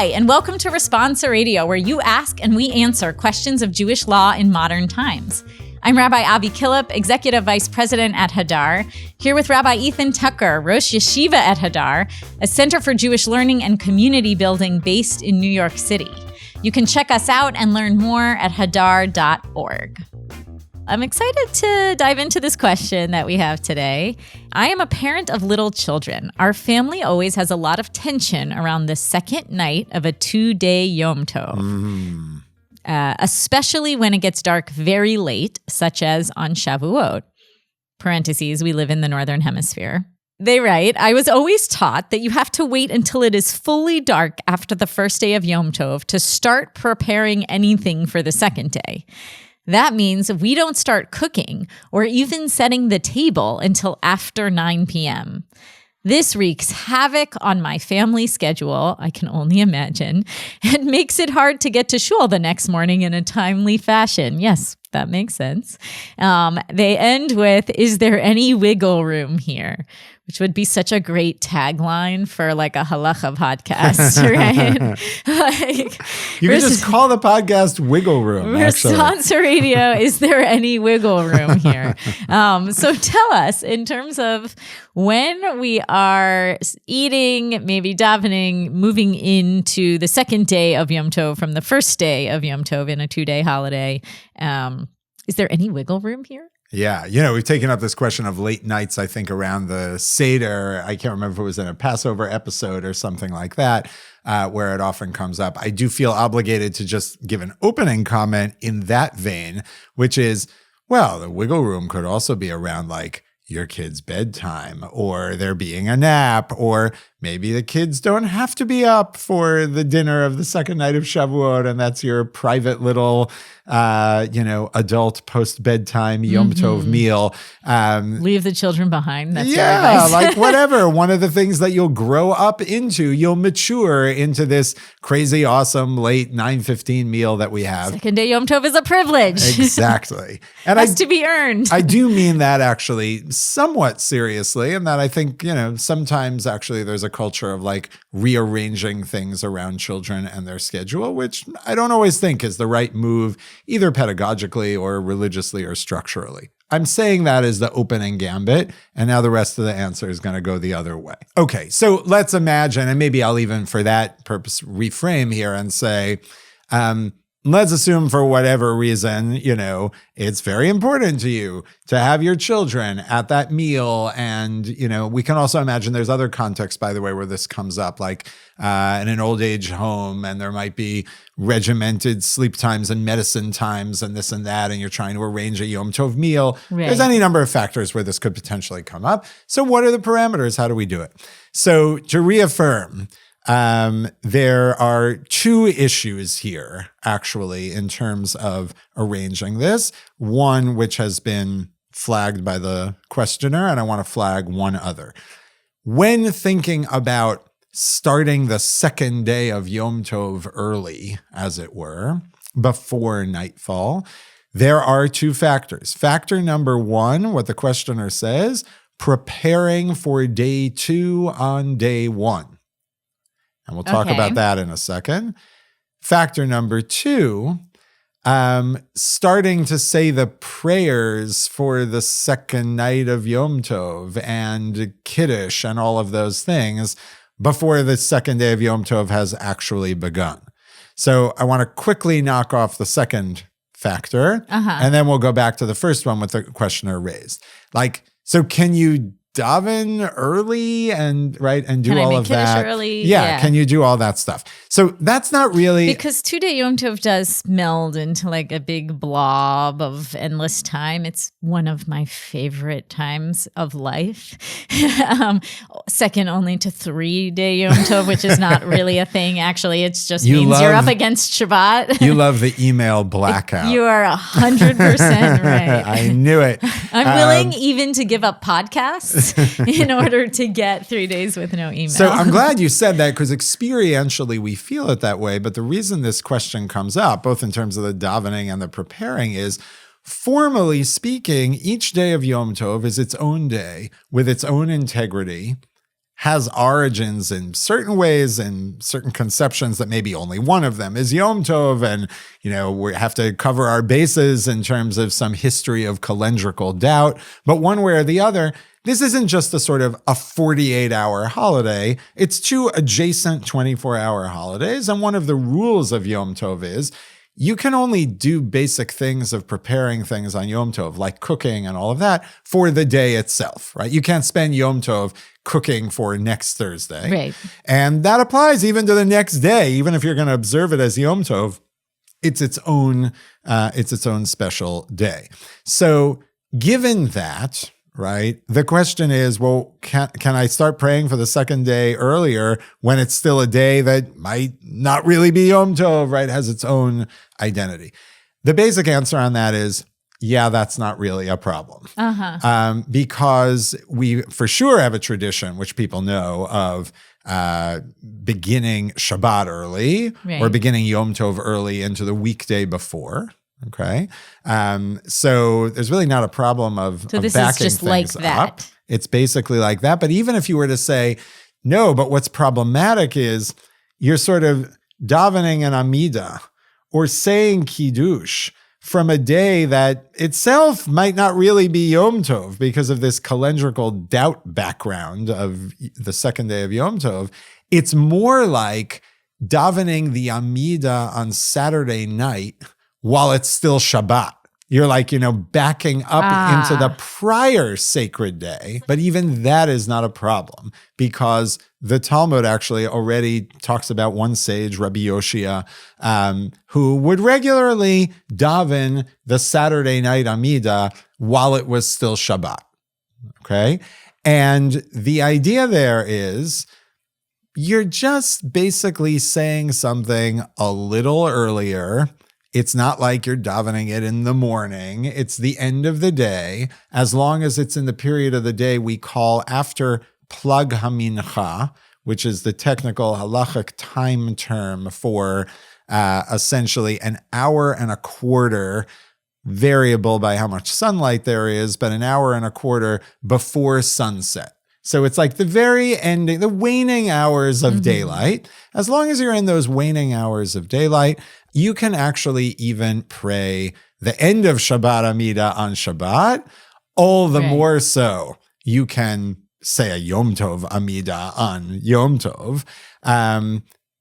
Hi, and welcome to Responsa Radio, where you ask and we answer questions of Jewish law in modern times. I'm Rabbi Avi Killip, Executive Vice President at Hadar, here with Rabbi Ethan Tucker, Rosh Yeshiva at Hadar, a center for Jewish learning and community building based in New York City. You can check us out and learn more at hadar.org. I'm excited to dive into this question that we have today. I am a parent of little children. Our family always has a lot of tension around the second night of a 2-day Yom Tov, especially when it gets dark very late, such as on Shavuot. Parentheses, we live in the Northern Hemisphere. They write, I was always taught that you have to wait until it is fully dark after the first day of Yom Tov to start preparing anything for the second day. That means we don't start cooking or even setting the table until after 9 p.m. This wreaks havoc on my family schedule, I can only imagine, and makes it hard to get to shul the next morning in a timely fashion. Yes, that makes sense. They end with, is there any wiggle room here? Which would be such a great tagline for like a halacha podcast, right? You can just call the podcast Wiggle Room, actually. Responsa Radio, is there any wiggle room here? So tell us, in terms of when we are eating, maybe davening, moving into the second day of Yom Tov from the first day of Yom Tov in a 2-day holiday, is there any wiggle room here? Yeah, we've taken up this question of late nights, I think, around the Seder. I can't remember if it was in a Passover episode or something like that, where it often comes up. I do feel obligated to just give an opening comment in that vein, which is, well, the wiggle room could also be around like your kid's bedtime or there being a nap, or maybe the kids don't have to be up for the dinner of the second night of Shavuot, and that's your private little, adult post-bedtime Yom Tov meal. Leave the children behind. That's your advice. like whatever. One of the things that you'll grow up into, you'll mature into this crazy, awesome, late 9:15 meal that we have. Second day Yom Tov is a privilege. Exactly. And has to be earned. I do mean that actually somewhat seriously, and that I think, sometimes actually there's a culture of like rearranging things around children and their schedule, which I don't always think is the right move, either pedagogically or religiously or structurally. I'm saying that as the opening gambit, and now the rest of the answer is going to go the other way. Okay, so let's imagine, and maybe I'll even for that purpose reframe here and say, let's assume for whatever reason, it's very important to you to have your children at that meal. And, we can also imagine there's other contexts, by the way, where this comes up, like in an old age home, and there might be regimented sleep times and medicine times and this and that, and you're trying to arrange a Yom Tov meal. Right. There's any number of factors where this could potentially come up. So what are the parameters? How do we do it? So to reaffirm, there are two issues here, actually, in terms of arranging this. One, which has been flagged by the questioner, and I want to flag one other. When thinking about starting the second day of Yom Tov early, as it were, before nightfall, there are two factors. Factor number one, what the questioner says, preparing for day 2 on day 1. And we'll talk about that in a second. Factor number 2, starting to say the prayers for the second night of Yom Tov and Kiddush and all of those things before the second day of Yom Tov has actually begun. So I want to quickly knock off the second factor, and then we'll go back to the first one with the questioner raised. So can you daven early and do all of that? Early? Yeah, can you do all that stuff? So that's not really, because 2-day Yom Tov does meld into like a big blob of endless time. It's one of my favorite times of life. Second only to 3-day Yom Tov, which is not really a thing. Actually, it's just means you're up against Shabbat. You love the email blackout. You are 100% right. I knew it. I'm willing even to give up podcasts in order to get 3 days with no email. So I'm glad you said that, because experientially we feel it that way. But the reason this question comes up, both in terms of the davening and the preparing, is formally speaking, each day of Yom Tov is its own day with its own integrity. has origins in certain ways and certain conceptions that maybe only one of them is Yom Tov. And, we have to cover our bases in terms of some history of calendrical doubt. But one way or the other, this isn't just a sort of a 48-hour holiday. It's two adjacent 24-hour holidays. And one of the rules of Yom Tov is you can only do basic things of preparing things on Yom Tov, like cooking and all of that, for the day itself, right? You can't spend Yom Tov cooking for next Thursday. Right. And that applies even to the next day, even if you're going to observe it as Yom Tov. It's its own special day. So given that, right, the question is, well, can I start praying for the second day earlier when it's still a day that might not really be Yom Tov, right? It has its own identity. The basic answer on that is, yeah, that's not really a problem. Because we for sure have a tradition, which people know, of beginning Shabbat early, right, or beginning Yom Tov early into the weekday before. Okay. So there's really not a problem of this backing is just things like that. up. It's basically like that. But even if you were to say, no, but what's problematic is you're sort of davening an Amida or saying Kiddush from a day that itself might not really be Yom Tov because of this calendrical doubt background of the second day of Yom Tov. It's more like davening the Amida on Saturday night while it's still Shabbat. You're like, backing up into the prior sacred day. But even that is not a problem because the Talmud actually already talks about one sage, Rabbi Yoshia, who would regularly daven the Saturday night Amida while it was still Shabbat. Okay? And the idea there is you're just basically saying something a little earlier. It's not like you're davening it in the morning. It's the end of the day. As long as it's in the period of the day we call after Plag HaMincha, which is the technical halachic time term for essentially an hour and a quarter, variable by how much sunlight there is, but an hour and a quarter before sunset. So it's like the very ending, the waning hours of daylight. As long as you're in those waning hours of daylight, you can actually even pray the end of Shabbat Amida on Shabbat. All the more so, you can say a Yom Tov Amida on Yom Tov.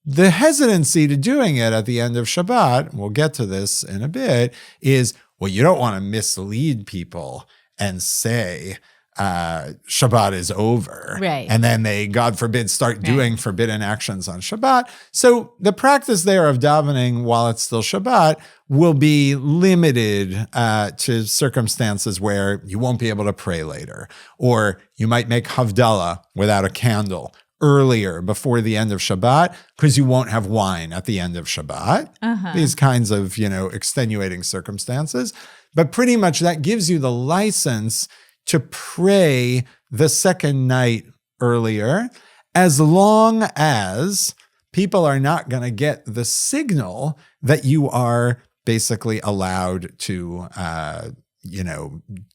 The hesitancy to doing it at the end of Shabbat, we'll get to this in a bit, is, well, you don't want to mislead people and say, Shabbat is over. Right. And then they, God forbid, start doing forbidden actions on Shabbat. So the practice there of davening while it's still Shabbat will be limited to circumstances where you won't be able to pray later, or you might make Havdalah without a candle earlier before the end of Shabbat because you won't have wine at the end of Shabbat. These kinds of, extenuating circumstances. But pretty much that gives you the license to pray the second night earlier, as long as people are not going to get the signal that you are basically allowed to,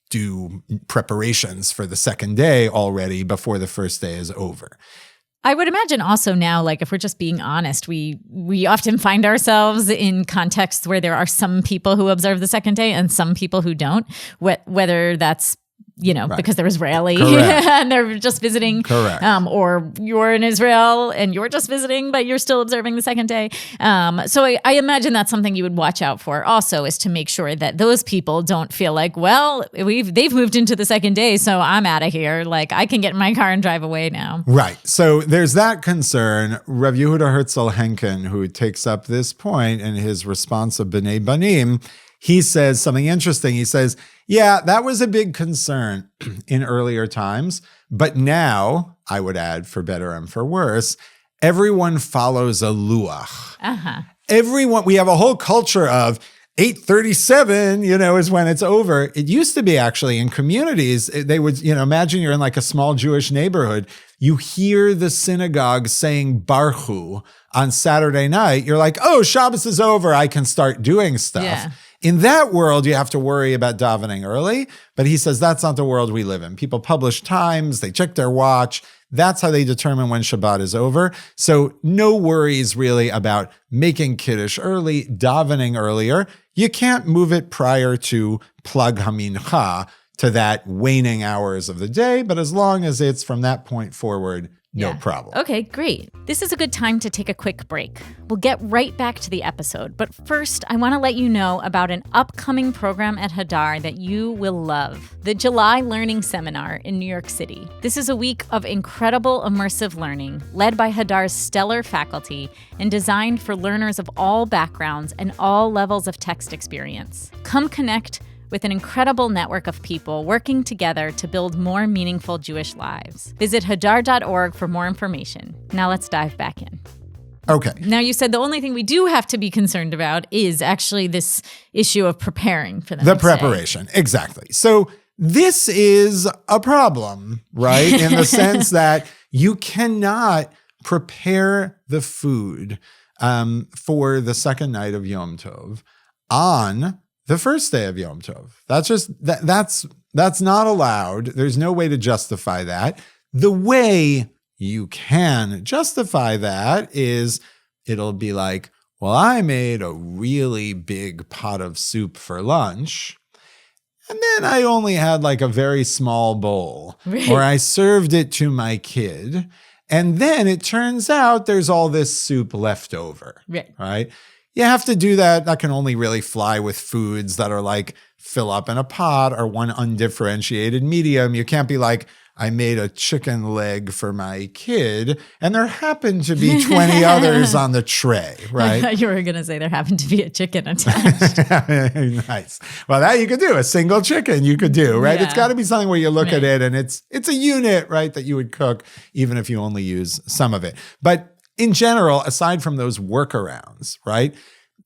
do preparations for the second day already before the first day is over. I would imagine also now, like if we're just being honest, we often find ourselves in contexts where there are some people who observe the second day and some people who don't, whether that's because they're Israeli and they're just visiting. Correct. Or you're in Israel and you're just visiting, but you're still observing the second day. So I imagine that's something you would watch out for also, is to make sure that those people don't feel like, well, they've moved into the second day, so I'm out of here. Like I can get in my car and drive away now. Right. So there's that concern. Rav Yehuda Herzl Henkin, who takes up this point in his Responsa B'nai Banim, he says something interesting. He says, yeah, that was a big concern in earlier times. But now, I would add, for better and for worse, everyone follows a luach. Everyone, we have a whole culture of 8:37, is when it's over. It used to be actually in communities, they would, imagine you're in like a small Jewish neighborhood. You hear the synagogue saying Baruch Hu on Saturday night. You're like, oh, Shabbos is over. I can start doing stuff. Yeah. In that world, you have to worry about davening early. But he says that's not the world we live in. People publish times, they check their watch. That's how they determine when Shabbat is over. So no worries really about making Kiddush early, davening earlier. You can't move it prior to Plag HaMincha, to that waning hours of the day. But as long as it's from that point forward, no problem. Okay, great. This is a good time to take a quick break. We'll get right back to the episode. But first, I want to let you know about an upcoming program at Hadar that you will love. The July Learning Seminar in New York City. This is a week of incredible immersive learning led by Hadar's stellar faculty and designed for learners of all backgrounds and all levels of text experience. Come connect with an incredible network of people working together to build more meaningful Jewish lives. Visit hadar.org for more information. Now let's dive back in. Okay. Now, you said the only thing we do have to be concerned about is actually this issue of preparing for the next preparation. day. Exactly. So this is a problem, right? In the sense that you cannot prepare the food for the second night of Yom Tov on the first day of Yom Tov. That's not allowed. There's no way to justify that. The way you can justify that is it'll be like, well, I made a really big pot of soup for lunch, and then I only had like a very small bowl, right, or I served it to my kid, and then it turns out there's all this soup left over, right? You have to do that. That can only really fly with foods that are like fill up in a pot or one undifferentiated medium. You can't be like, I made a chicken leg for my kid and there happened to be 20 others on the tray, right? I thought you were going to say there happened to be a chicken attached. Nice. Well, that you could do. A single chicken you could do, right? Yeah. It's got to be something where you look at it and it's a unit, right, that you would cook even if you only use some of it. But in general, aside from those workarounds, right?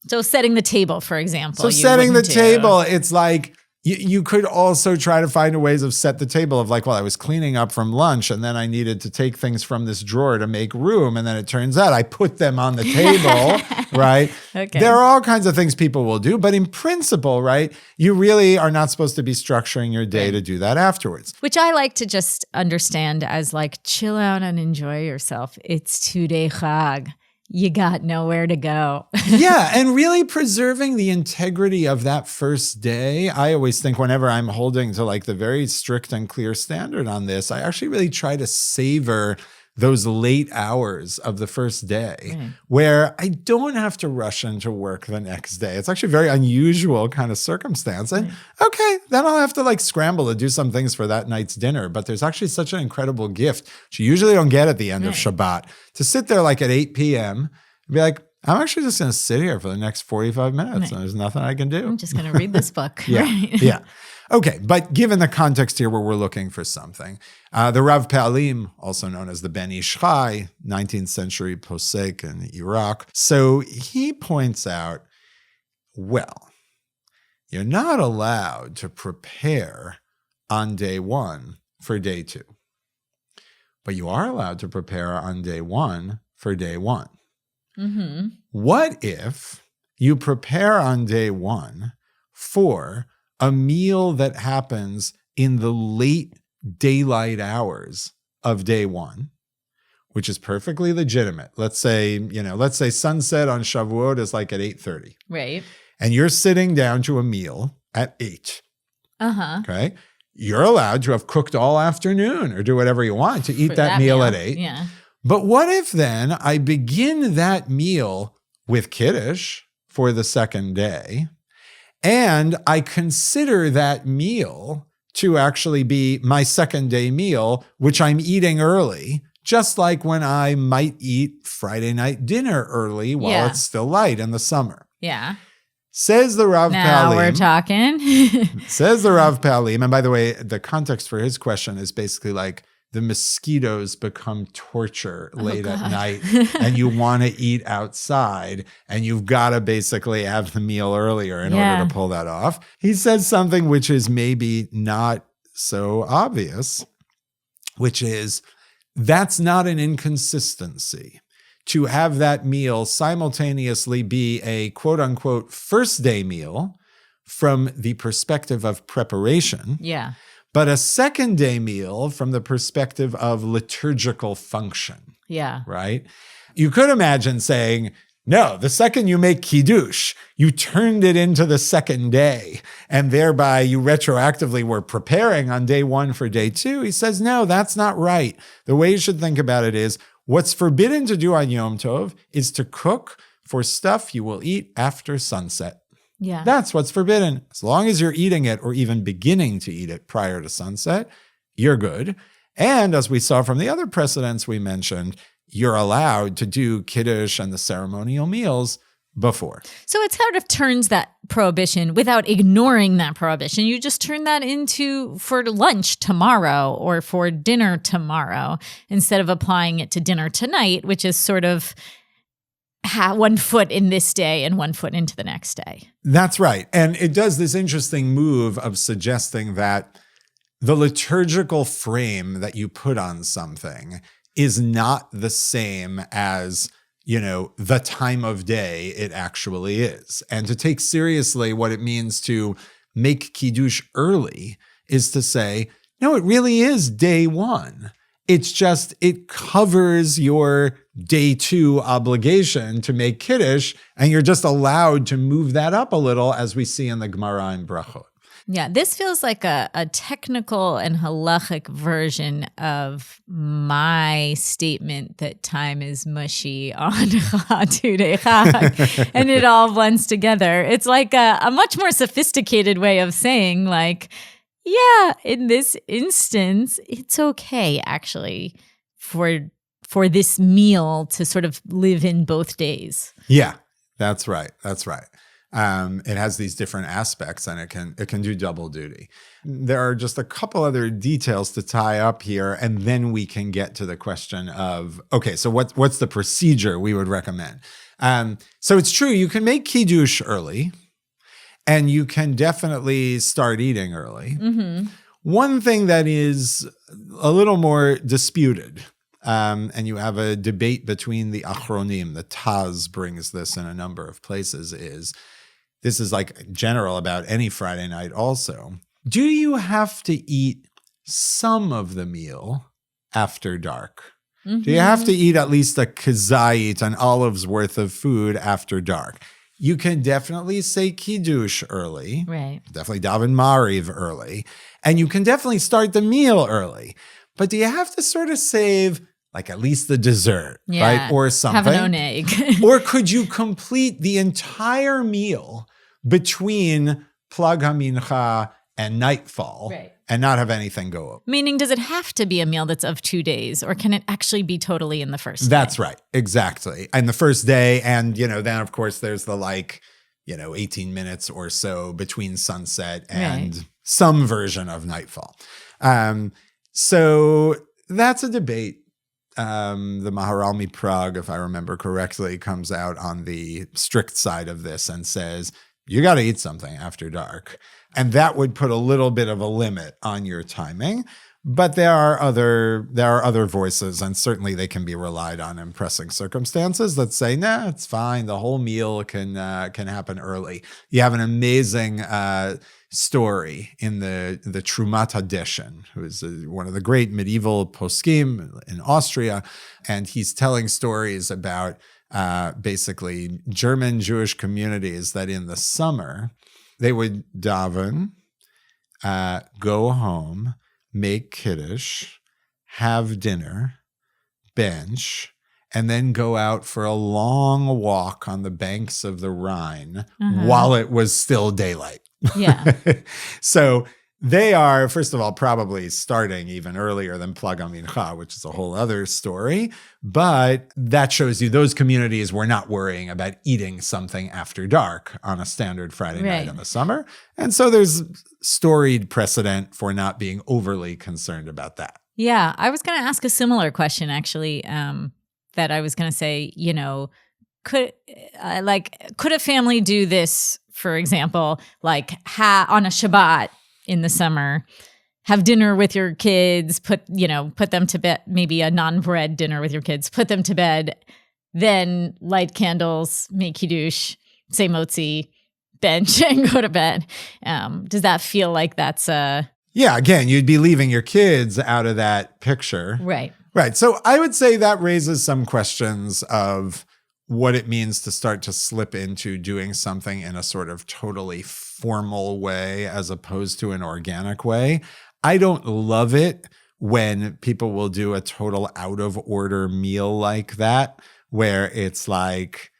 So setting the table, for example. So setting the table, it's like you could also try to find ways of set the table of like, well, I was cleaning up from lunch and then I needed to take things from this drawer to make room. And then it turns out I put them on the table, right? Okay. There are all kinds of things people will do. But in principle, right, you really are not supposed to be structuring your day to do that afterwards. Which I like to just understand as like, chill out and enjoy yourself. It's 2-day Chag. You got nowhere to go. Yeah, and really preserving the integrity of that first day. I always think whenever I'm holding to like the very strict and clear standard on this, I actually really try to savor those late hours of the first day where I don't have to rush into work the next day. It's actually a very unusual kind of circumstance. And okay, then I'll have to like scramble to do some things for that night's dinner. But there's actually such an incredible gift, which you usually don't get at the end of Shabbat, to sit there like at 8 p.m. and be like, I'm actually just going to sit here for the next 45 minutes and there's nothing I can do. I'm just going to read this book. Yeah. Okay, but given the context here where we're looking for something, the Rav Pa'alim, also known as the Ben Ish Chai, 19th century posek in Iraq, so he points out, well, you're not allowed to prepare on day one for day two, but you are allowed to prepare on day one for day one. Mm-hmm. What if you prepare on day one for a meal that happens in the late daylight hours of day one, which is perfectly legitimate. Let's say sunset on Shavuot is like at 8:30. Right. And you're sitting down to a meal at 8. Uh-huh. Okay. You're allowed to have cooked all afternoon or do whatever you want to eat For that meal at 8. Yeah. But what if then I begin that meal with Kiddush for the second day, and I consider that meal to actually be my second day meal, which I'm eating early, just like when I might eat Friday night dinner early while it's still light in the summer. Yeah. Says the Rav Pa'alim. Now we're talking. Says the Rav Pa'alim. And by the way, the context for his question is basically like, the mosquitoes become torture late at night and you want to eat outside and you've got to basically have the meal earlier in order to pull that off. He says something which is maybe not so obvious, which is that's not an inconsistency to have that meal simultaneously be a quote unquote first day meal, from the perspective of preparation. Yeah. But a second day meal from the perspective of liturgical function. Yeah. Right? You could imagine saying, no, the second you make kiddush, you turned it into the second day, and thereby you retroactively were preparing on day one for day two. He says, no, that's not right. The way you should think about it is, what's forbidden to do on Yom Tov is to cook for stuff you will eat after sunset. Yeah. That's what's forbidden. As long as you're eating it or even beginning to eat it prior to sunset, you're good. And as we saw from the other precedents we mentioned, you're allowed to do kiddush and the ceremonial meals before. So it sort of turns that prohibition without ignoring that prohibition. You just turn that into for lunch tomorrow or for dinner tomorrow instead of applying it to dinner tonight, which is sort of one foot in this day and 1 foot into the next day. That's right. And it does this interesting move of suggesting that the liturgical frame that you put on something is not the same as, the time of day it actually is. And to take seriously what it means to make kiddush early is to say, no, it really is day one. It's just, it covers your day two obligation to make kiddush, and you're just allowed to move that up a little, as we see in the Gemara in Brachot. Yeah, this feels like a technical and halachic version of my statement that time is mushy on Tudei Chag, and it all blends together. It's like a much more sophisticated way of saying, like, yeah, in this instance, it's okay, actually, for this meal to sort of live in both days. Yeah, that's right. That's right. It has these different aspects, and it can do double duty. There are just a couple other details to tie up here, and then we can get to the question of, okay, so what's the procedure we would recommend? So it's true, you can make kiddush early, and you can definitely start eating early. Mm-hmm. One thing that is a little more disputed, and you have a debate between the Achronim, the Taz brings this in a number of places, this is like general about any Friday night also. Do you have to eat some of the meal after dark? Mm-hmm. Do you have to eat at least a kazayit, an olive's worth of food after dark? You can definitely say kiddush early. Right. Definitely daven mariv early. And you can definitely start the meal early. But do you have to sort of save like at least the dessert, right? Or something. Have an oneg. Or could you complete the entire meal between Plag HaMincha and nightfall, right, and not have anything go up? Meaning, does it have to be a meal that's of 2 days, or can it actually be totally in the first day? That's right. Exactly. And the first day, and, then of course there's the 18 minutes or so between sunset and some version of nightfall. So that's a debate. The Maharalmi Prague, if I remember correctly, comes out on the strict side of this and says, you got to eat something after dark. And that would put a little bit of a limit on your timing. But there are other voices, and certainly they can be relied on in pressing circumstances that say, nah, it's fine. The whole meal can happen early. You have an amazing story in the Trumat Hadeshen, who is one of the great medieval poskim in Austria, and he's telling stories about basically German Jewish communities that in the summer they would daven, go home, make kiddush, have dinner, bench, and then go out for a long walk on the banks of the Rhine while it was still daylight. Yeah. So they are, first of all, probably starting even earlier than Plag HaMincha, which is a whole other story. But that shows you those communities were not worrying about eating something after dark on a standard Friday night in the summer. And so there's storied precedent for not being overly concerned about that. Yeah. I was going to ask a similar question, actually, that I was going to say, could a family do this, for example, like on a Shabbat in the summer, have dinner with your kids, put them to bed, maybe a non-bread dinner with your kids, put them to bed, then light candles, make kiddush, say motzi, bench and go to bed. Does that feel like that's Yeah, again, you'd be leaving your kids out of that picture. right? Right. So I would say that raises some questions of what it means to start to slip into doing something in a sort of totally formal way as opposed to an organic way. I don't love it when people will do a total out of order meal like that, where it's like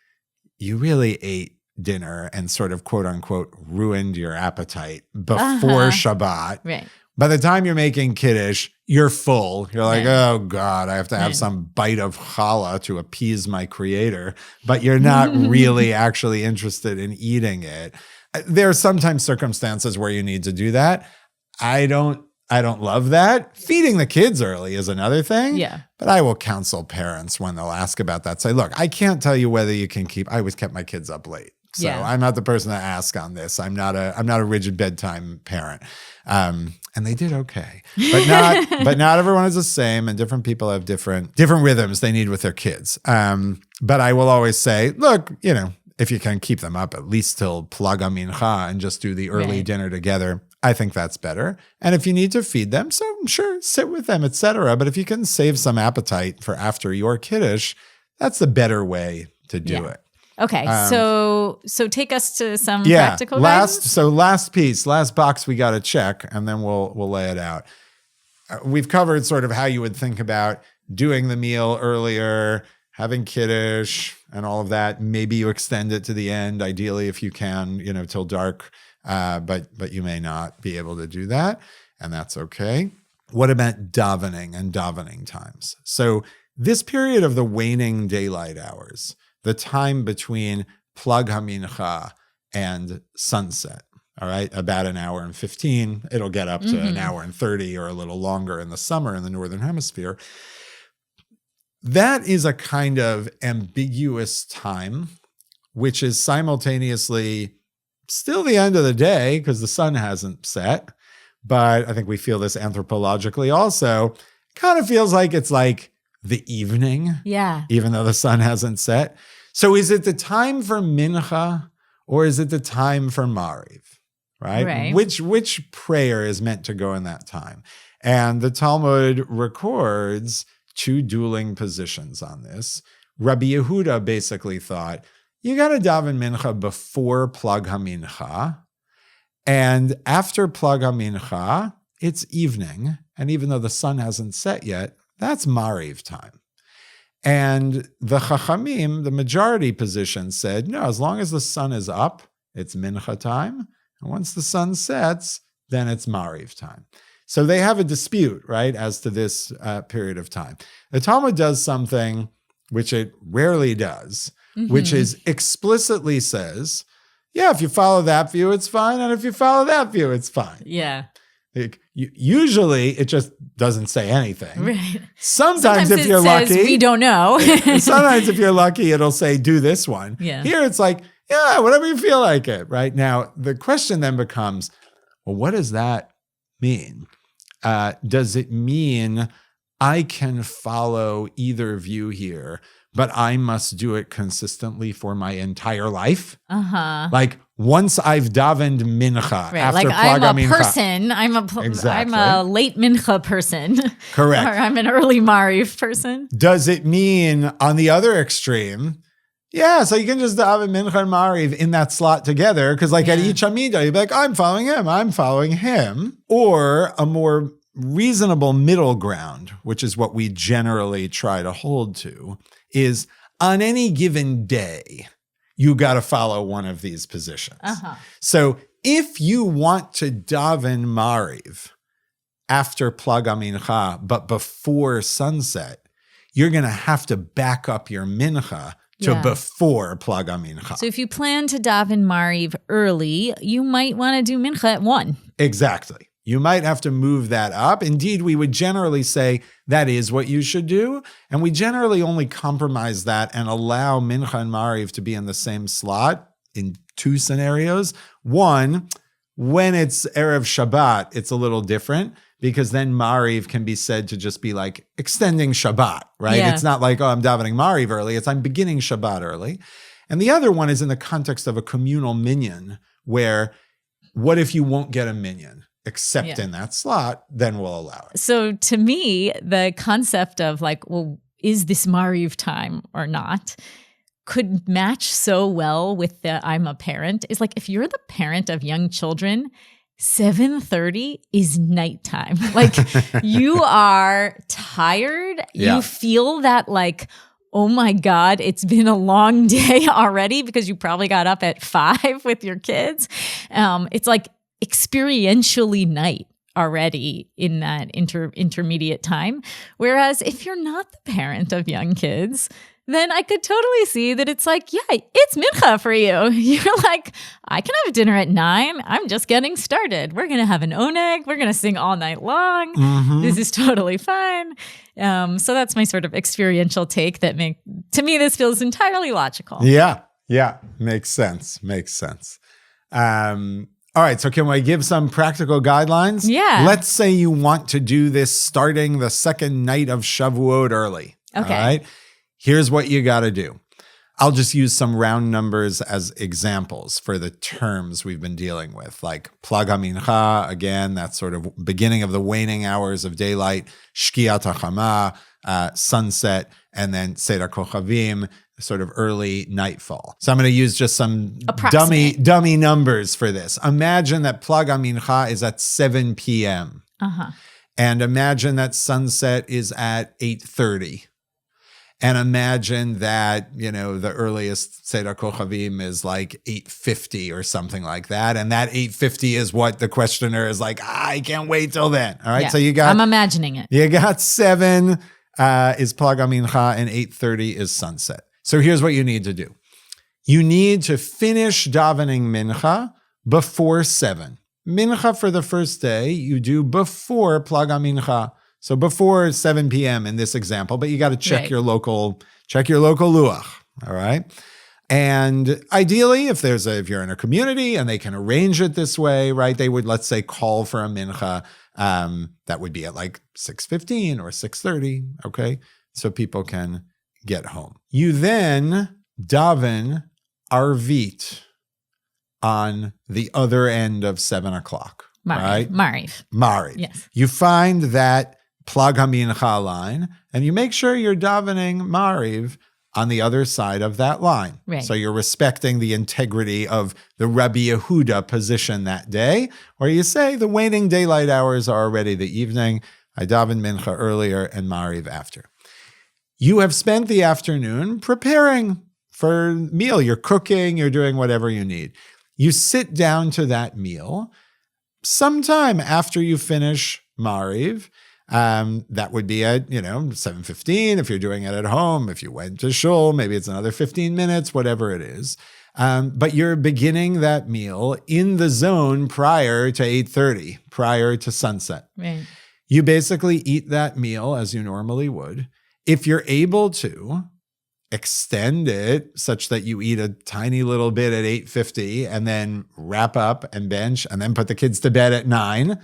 you really ate dinner and sort of quote unquote ruined your appetite before Shabbat. Right. By the time you're making Kiddush, you're full. You're like, Right. oh God, I have to have some bite of challah to appease my creator. But you're not really actually interested in eating it. There are sometimes circumstances where you need to do that. I don't love that. Feeding the kids early is another thing. Yeah. But I will counsel parents when they'll ask about that. Say, look, I can't tell you whether you can I always kept my kids up late. So I'm not the person to ask on this. I'm not a rigid bedtime parent. And they did okay. But not everyone is the same, and different people have different rhythms they need with their kids. But I will always say, look, if you can keep them up at least till Plag HaMincha and just do the early dinner together, I think that's better. And if you need to feed them, so sure, sit with them, etc. But if you can save some appetite for after your Kiddush, that's the better way to do it. Okay, so take us to some practical guidance. Last box we got to check, and then we'll lay it out. We've covered sort of how you would think about doing the meal earlier, having Kiddush, and all of that. Maybe you extend it to the end, ideally if you can, till dark. But you may not be able to do that, and that's okay. What about davening and davening times? So this period of the waning daylight hours, the time between Plag HaMincha and sunset, all right, about an hour and 15. It'll get up to an hour and 30 or a little longer in the summer in the Northern Hemisphere. That is a kind of ambiguous time, which is simultaneously still the end of the day because the sun hasn't set. But I think we feel this anthropologically also. Kind of feels like it's like the evening, even though the sun hasn't set. So is it the time for Mincha or is it the time for Mariv, right? Which prayer is meant to go in that time? And the Talmud records two dueling positions on this. Rabbi Yehuda basically thought, you got to daven Mincha before Plag HaMincha, and after Plag HaMincha, it's evening, and even though the sun hasn't set yet, that's Mariv time. And the Chachamim, the majority position, said, no, as long as the sun is up, it's Mincha time. And once the sun sets, then it's Mariv time. So they have a dispute, right, as to this period of time. The Talmud does something which it rarely does, which is explicitly says, yeah, if you follow that view, it's fine. And if you follow that view, it's fine. Yeah. Usually it just doesn't say anything. Right. Sometimes if you're lucky, we don't know. Sometimes if you're lucky, it'll say do this one. Yeah. Here it's like, yeah, whatever you feel like it. Right now, the question then becomes, well, what does that mean? Does it mean I can follow either view here, but I must do it consistently for my entire life? Like once I've davened mincha after Plag I'm a HaMincha. person. I'm a late mincha person. Correct. Or I'm an early Mariv person. Does it mean on the other extreme? Yeah, so you can just daven mincha and Mariv in that slot together, because at each Amidah, you'd be like, I'm following him. Or a more reasonable middle ground, which is what we generally try to hold to, is on any given day, you got to follow one of these positions. So if you want to daven Mariv after Plag HaMincha, but before sunset, you're going to have to back up your mincha to before Plag HaMincha. So if you plan to daven Mariv early, you might want to do mincha at 1. Exactly. You might have to move that up. Indeed, we would generally say that is what you should do. And we generally only compromise that and allow Mincha and Mariv to be in the same slot in two scenarios. One, when it's Erev Shabbat, it's a little different because then Mariv can be said to just be like extending Shabbat, right? Yeah. It's not like, oh, I'm davening Mariv early. It's I'm beginning Shabbat early. And the other one is in the context of a communal minyan, where what if you won't get a minyan? Except in that slot, then we'll allow it. So to me, the concept of like, well, is this Mariv time or not, could match so well with the I'm a parent. Is like, if you're the parent of young children, 7:30 is nighttime. Like you are tired. Yeah. You feel that like, oh my God, it's been a long day already because you probably got up at 5 with your kids. It's like experientially night already in that intermediate time. Whereas if you're not the parent of young kids, then I could totally see that it's like, yeah, it's mincha for you. You're like, I can have dinner at 9. I'm just getting started. We're going to have an oneg. We're going to sing all night long. Mm-hmm. This is totally fine. So that's my sort of experiential take to me, this feels entirely logical. Yeah. Makes sense. All right, so can we give some practical guidelines? Yeah. Let's say you want to do this starting the second night of Shavuot early. Okay. All right, here's what you got to do. I'll just use some round numbers as examples for the terms we've been dealing with, like Plag HaMincha, again, that's sort of beginning of the waning hours of daylight, Shkiat HaChama, sunset, and then Seder Kochavim, sort of early nightfall. So I'm going to use just some dummy numbers for this. Imagine that Plag HaMincha is at 7 p.m. And imagine that sunset is at 8:30. And imagine that, the earliest Seder Kochavim is like 8:50 or something like that. And that 8:50 is what the questioner is like, I can't wait till then. All right. Yeah. So I'm imagining it. You got 7 is Plag HaMincha and 8:30 is sunset. So here's what you need to do. You need to finish davening mincha before 7. Mincha for the first day, you do before Plag HaMincha. So before 7 p.m. in this example, but you got to check your local luach, all right? And ideally, if you're in a community and they can arrange it this way, right, they would, let's say, call for a mincha. That would be at like 6:15 or 6:30, okay? So people can get home. You then daven arvit on the other end of 7 o'clock, right? Mariv. Yes. You find that Plag HaMincha line, and you make sure you're davening Mariv on the other side of that line. Right. So you're respecting the integrity of the Rabbi Yehuda position that day, where you say the waning daylight hours are already the evening. I daven mincha earlier and Mariv after. You have spent the afternoon preparing for a meal. You're cooking, you're doing whatever you need. You sit down to that meal sometime after you finish Mariv. That would be at, 7:15 if you're doing it at home. If you went to shul, maybe it's another 15 minutes, whatever it is. But you're beginning that meal in the zone prior to 8:30, prior to sunset. Right. You basically eat that meal as you normally would. If you're able to extend it such that you eat a tiny little bit at 8:50 and then wrap up and bench and then put the kids to bed at 9,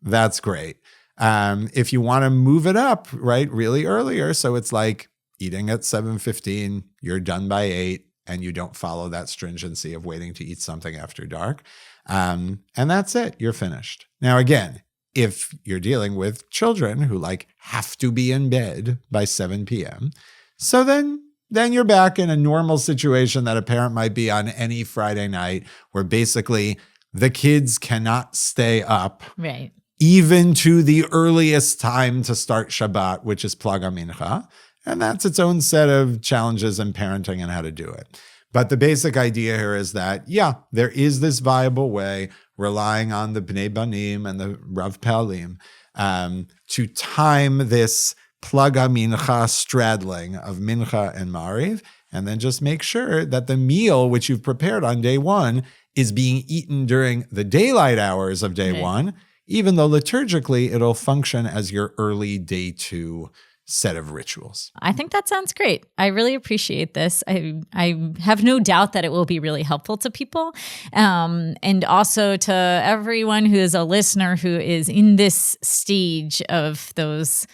that's great. If you want to move it up, right, really earlier, so it's like eating at 7:15, you're done by 8, and you don't follow that stringency of waiting to eat something after dark. And that's it. You're finished. Now, again, if you're dealing with children who have to be in bed by 7 p.m., so then you're back in a normal situation that a parent might be on any Friday night where basically the kids cannot stay up. Right. Even to the earliest time to start Shabbat, which is Plag HaMincha. And that's its own set of challenges in parenting and how to do it. But the basic idea here is that, there is this viable way, relying on the Bnei Banim and the Rav Palim, to time this Plag HaMincha straddling of Mincha and Mariv, and then just make sure that the meal which you've prepared on day 1 is being eaten during the daylight hours of day 1, even though liturgically it'll function as your early day 2 set of rituals. I think that sounds great. I really appreciate this. I have no doubt that it will be really helpful to people. And also to everyone who is a listener who is in this stage of those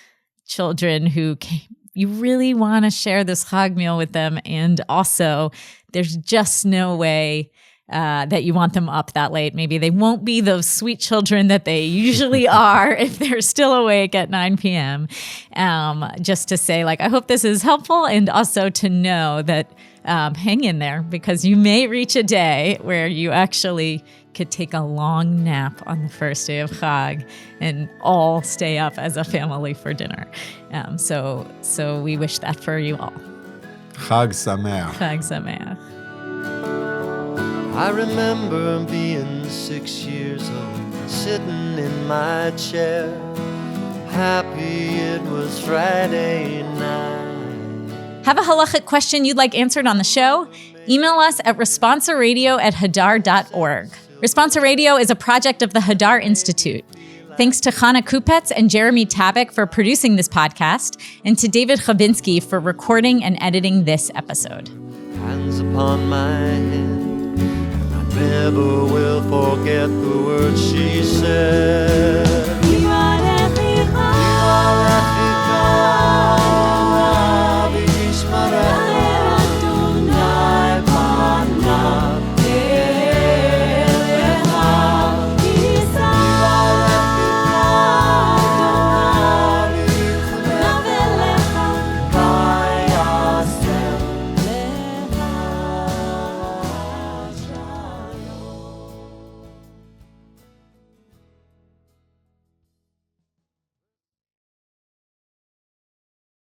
children who you really want to share this Chag meal with them. And also there's just no way that you want them up that late. Maybe they won't be those sweet children that they usually are if they're still awake at 9 p.m. Just to say, like, I hope this is helpful, and also to know that hang in there, because you may reach a day where you actually could take a long nap on the first day of Chag and all stay up as a family for dinner. So we wish that for you all. Chag Sameach. Chag Sameach. I remember being 6 years old, sitting in my chair, happy it was Friday night. Have a halachic question you'd like answered on the show? Email us at responsaradio@hadar.org. Responsa Radio is a project of the Hadar Institute. Thanks to Chana Kupetz and Jeremy Tabick for producing this podcast, and to David Khabinsky for recording and editing this episode. Hands upon my head, I never will forget the words she said.